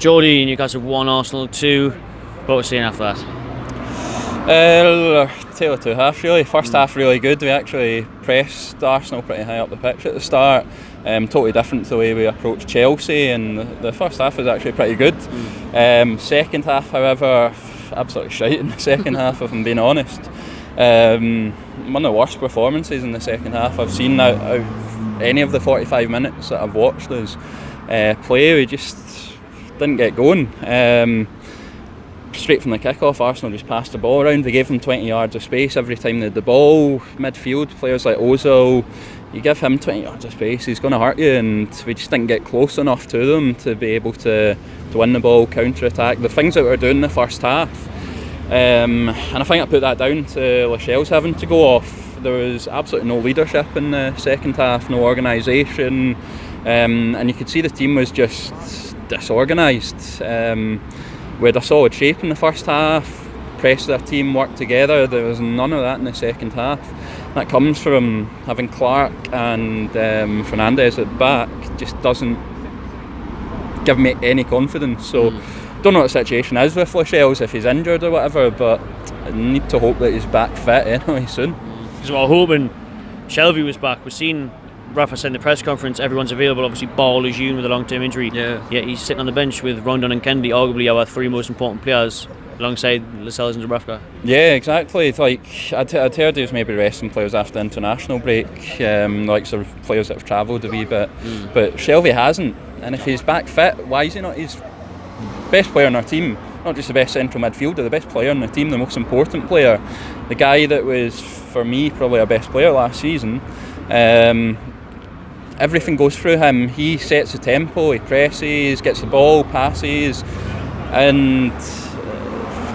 Jordy, Newcastle 1, Arsenal 2. What was saying after that? Tale of two halves really. First half really good. We actually pressed Arsenal pretty high up the pitch at the start. Totally different to the way we approached Chelsea, and the first half was actually pretty good. Second half, however, absolutely shite in the second half, if I'm being honest. One of the worst performances in the second half I've seen out of any of the 45 minutes that I've watched us play. We just didn't get going. Straight from the kick-off, Arsenal just passed the ball around. We gave them 20 yards of space every time they had the ball. Midfield, players like Ozil, you give him 20 yards of space, he's going to hurt you, and we just didn't get close enough to them to be able to win the ball, counter-attack, the things that we were doing in the first half. And I think I put that down to Lascelles having to go off. There was absolutely no leadership in the second half, no organisation, and you could see the team was just disorganised. We had a solid shape in the first half, pressed their team, worked together. There was none of that in the second half. That comes from having Clark and Fernandes at back, just doesn't give me any confidence. So don't know what the situation is with Lascelles, if he's injured or whatever, but I need to hope that he's back fit anyway soon. Because we're hoping Shelvey was back. We've seen Rafa said in the press conference everyone's available. Obviously Ball is Yoon with a long-term injury. Yet he's sitting on the bench with Rondon and Kennedy, arguably our three most important players, alongside Lascelles and Dubravka. Yeah, exactly. Like I'd heard he was maybe resting players after the international break, like sort of players that have travelled a wee bit. But Shelvey hasn't, and if he's back fit, why is he not? He's best player on our team, not just the best central midfielder, the best player on the team, the most important player, the guy that was for me probably our best player last season. Everything goes through him. He sets the tempo, he presses, gets the ball, passes, and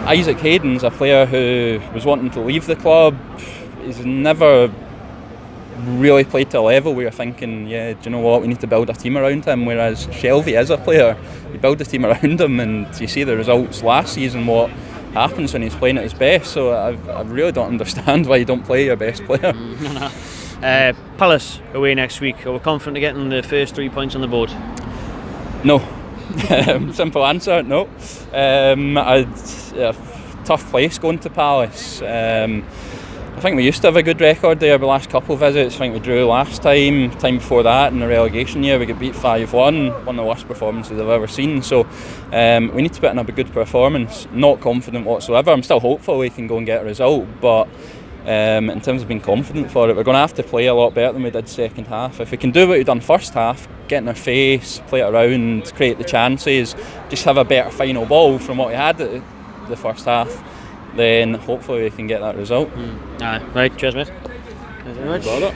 Isaac Hayden's a player who was wanting to leave the club. He's never really played to a level where you're thinking, yeah, do you know what, we need to build a team around him, whereas Shelvey is a player. You build a team around him and you see the results last season, what happens when he's playing at his best. So I really don't understand why you don't play your best player. Palace away next week. Are we confident of getting the first 3 points on the board? No. Simple answer, no. Tough place going to Palace. I think we used to have a good record there the last couple of visits. I think we drew last time before that in the relegation year we got beat 5-1, one of the worst performances I've ever seen. So we need to put in a good performance. Not confident whatsoever. I'm still hopeful we can go and get a result, but in terms of being confident for it, we're going to have to play a lot better than we did second half. If we can do what we've done first half, get in their face, play it around, create the chances, just have a better final ball from what we had at the first half, then hopefully we can get that result. Right, cheers mate. Thank you very much.